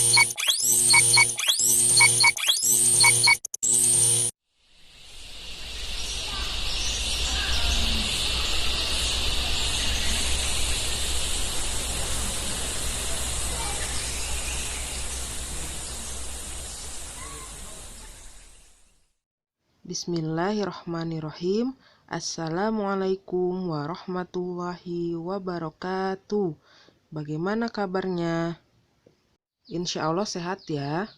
Bismillahirrahmanirrahim. Assalamualaikum warahmatullahi wabarakatuh. Bagaimana kabarnya? Insya Allah sehat ya.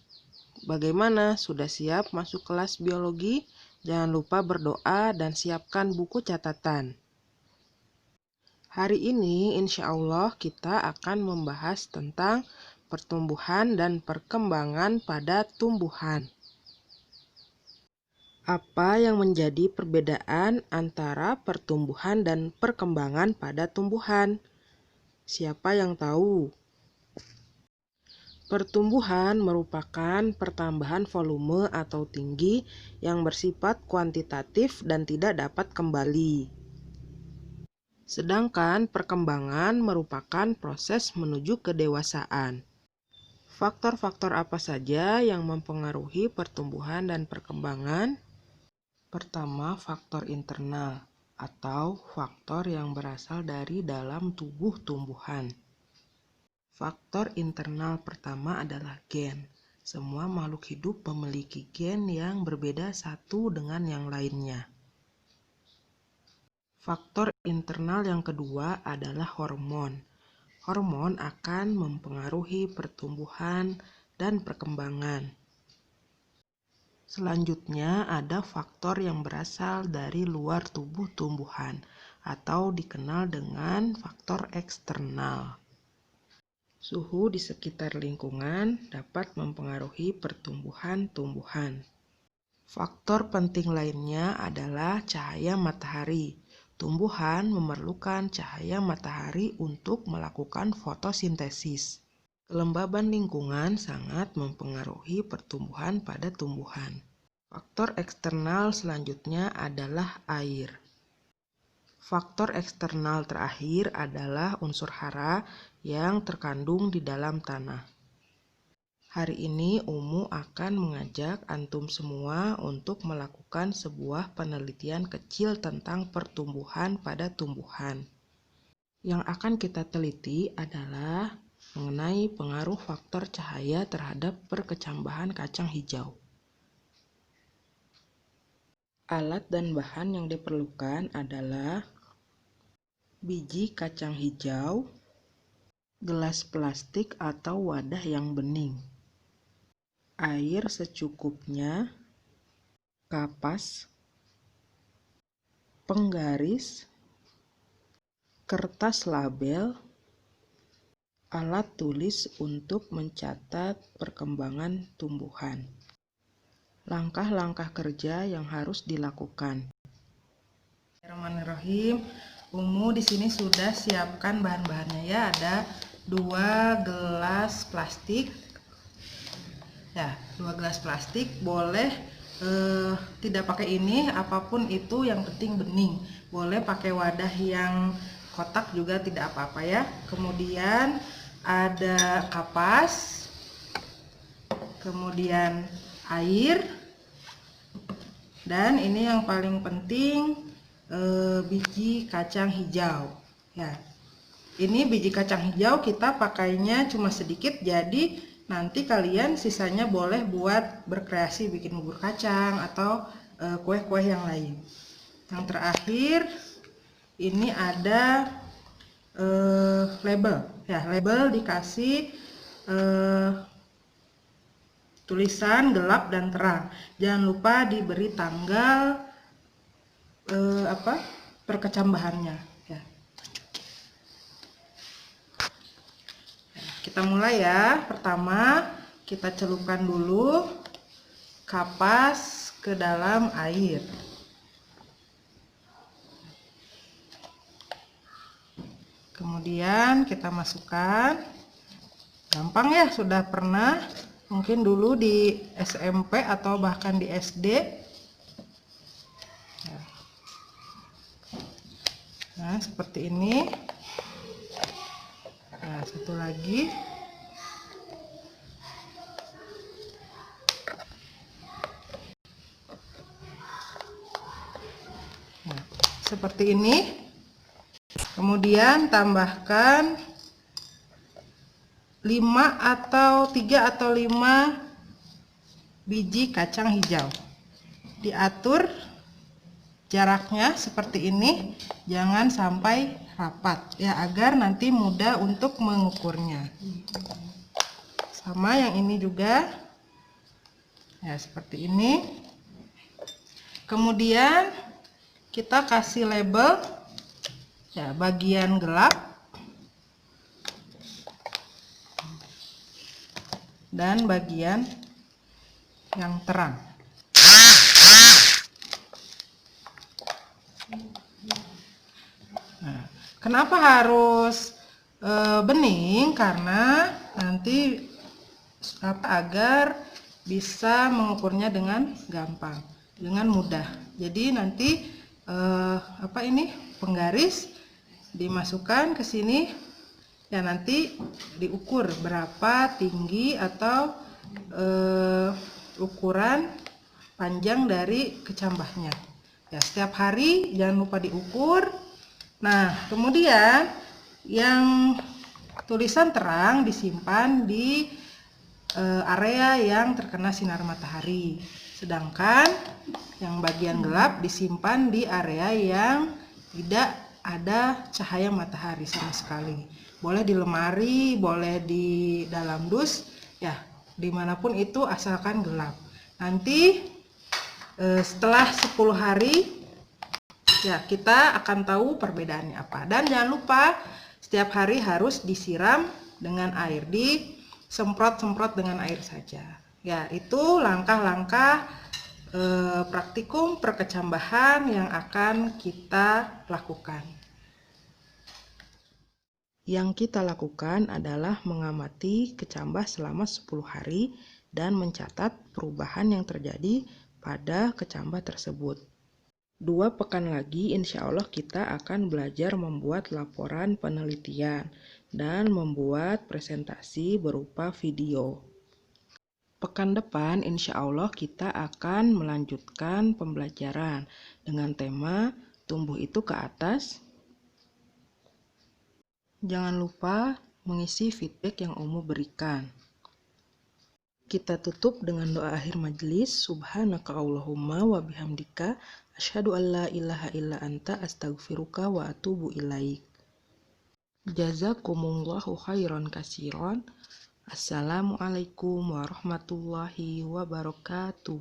Bagaimana? Sudah siap masuk kelas biologi? Jangan lupa berdoa dan siapkan buku catatan. Hari ini insya Allah kita akan membahas tentang pertumbuhan dan perkembangan pada tumbuhan. Apa yang menjadi perbedaan antara pertumbuhan dan perkembangan pada tumbuhan? Siapa yang tahu? Pertumbuhan merupakan pertambahan volume atau tinggi yang bersifat kuantitatif dan tidak dapat kembali. Sedangkan perkembangan merupakan proses menuju kedewasaan. Faktor-faktor apa saja yang mempengaruhi pertumbuhan dan perkembangan? Pertama, faktor internal atau faktor yang berasal dari dalam tubuh tumbuhan. Faktor internal pertama adalah gen. Semua makhluk hidup memiliki gen yang berbeda satu dengan yang lainnya. Faktor internal yang kedua adalah hormon. Hormon akan mempengaruhi pertumbuhan dan perkembangan. Selanjutnya ada faktor yang berasal dari luar tubuh tumbuhan atau dikenal dengan faktor eksternal. Suhu di sekitar lingkungan dapat mempengaruhi pertumbuhan tumbuhan. Faktor penting lainnya adalah cahaya matahari. Tumbuhan memerlukan cahaya matahari untuk melakukan fotosintesis. Kelembaban lingkungan sangat mempengaruhi pertumbuhan pada tumbuhan. Faktor eksternal selanjutnya adalah air. Faktor eksternal terakhir adalah unsur hara yang terkandung di dalam tanah. Hari ini Umu akan mengajak antum semua untuk melakukan sebuah penelitian kecil tentang pertumbuhan pada tumbuhan. Yang akan kita teliti adalah mengenai pengaruh faktor cahaya terhadap perkecambahan kacang hijau. Alat dan bahan yang diperlukan adalah biji kacang hijau, gelas plastik atau wadah yang bening, air secukupnya, kapas, penggaris, kertas label, alat tulis untuk mencatat perkembangan tumbuhan. Langkah-langkah kerja yang harus dilakukan. Bismillahirrahmanirrahim. Umu di sini sudah siapkan bahan-bahannya ya. Ada 2 gelas plastik. Ya, 2 gelas plastik. Boleh tidak pakai ini, apapun itu yang penting bening. Boleh pakai wadah yang kotak juga tidak apa-apa ya. Kemudian ada kapas, kemudian air, dan ini yang paling penting biji kacang hijau ya. Ini biji kacang hijau kita pakainya cuma sedikit, jadi nanti kalian sisanya boleh buat berkreasi bikin bubur kacang atau kue-kue yang lain. Yang terakhir ini ada label ya. Label dikasih tulisan gelap dan terang. Jangan lupa diberi tanggal perkecambahannya ya. Kita mulai ya. Pertama kita celupkan dulu kapas ke dalam air. Kemudian kita masukkan. Gampang ya, sudah pernah mungkin dulu di SMP atau bahkan di SD. Nah, seperti ini. Nah, satu lagi. seperti ini. Kemudian tambahkan 3 atau 5 biji kacang hijau. Diatur jaraknya seperti ini, jangan sampai rapat ya, agar nanti mudah untuk mengukurnya. Sama yang ini juga ya, seperti ini. Kemudian kita kasih label ya, bagian gelap dan bagian yang terang. Nah, kenapa harus bening? Karena nanti agar bisa mengukurnya dengan gampang, dengan mudah. Jadi nanti penggaris dimasukkan ke sini ya, nanti diukur berapa tinggi atau ukuran panjang dari kecambahnya ya. Setiap hari jangan lupa diukur. Nah, kemudian yang tulisan terang disimpan di area yang terkena sinar matahari, sedangkan yang bagian gelap disimpan di area yang tidak ada cahaya matahari sama sekali. Boleh di lemari, boleh di dalam dus ya, dimanapun itu asalkan gelap. Nanti setelah 10 hari ya, kita akan tahu perbedaannya apa. Dan jangan lupa setiap hari harus disiram dengan air, disemprot-semprot dengan air saja ya. Itu langkah-langkah praktikum perkecambahan yang akan kita lakukan. Yang kita lakukan adalah mengamati kecambah selama 10 hari dan mencatat perubahan yang terjadi pada kecambah tersebut. 2 pekan lagi insya Allah kita akan belajar membuat laporan penelitian dan membuat presentasi berupa video. Pekan depan insya Allah kita akan melanjutkan pembelajaran dengan tema tumbuh itu ke atas. Jangan lupa mengisi feedback yang Umu berikan. Kita tutup dengan doa akhir majelis. Subhanaka Allahumma wa bihamdika asyhadu an la ilaha illa anta astaghfiruka wa atubu ilaik. Jazakumullahu khairan katsiran. Assalamualaikum warahmatullahi wabarakatuh.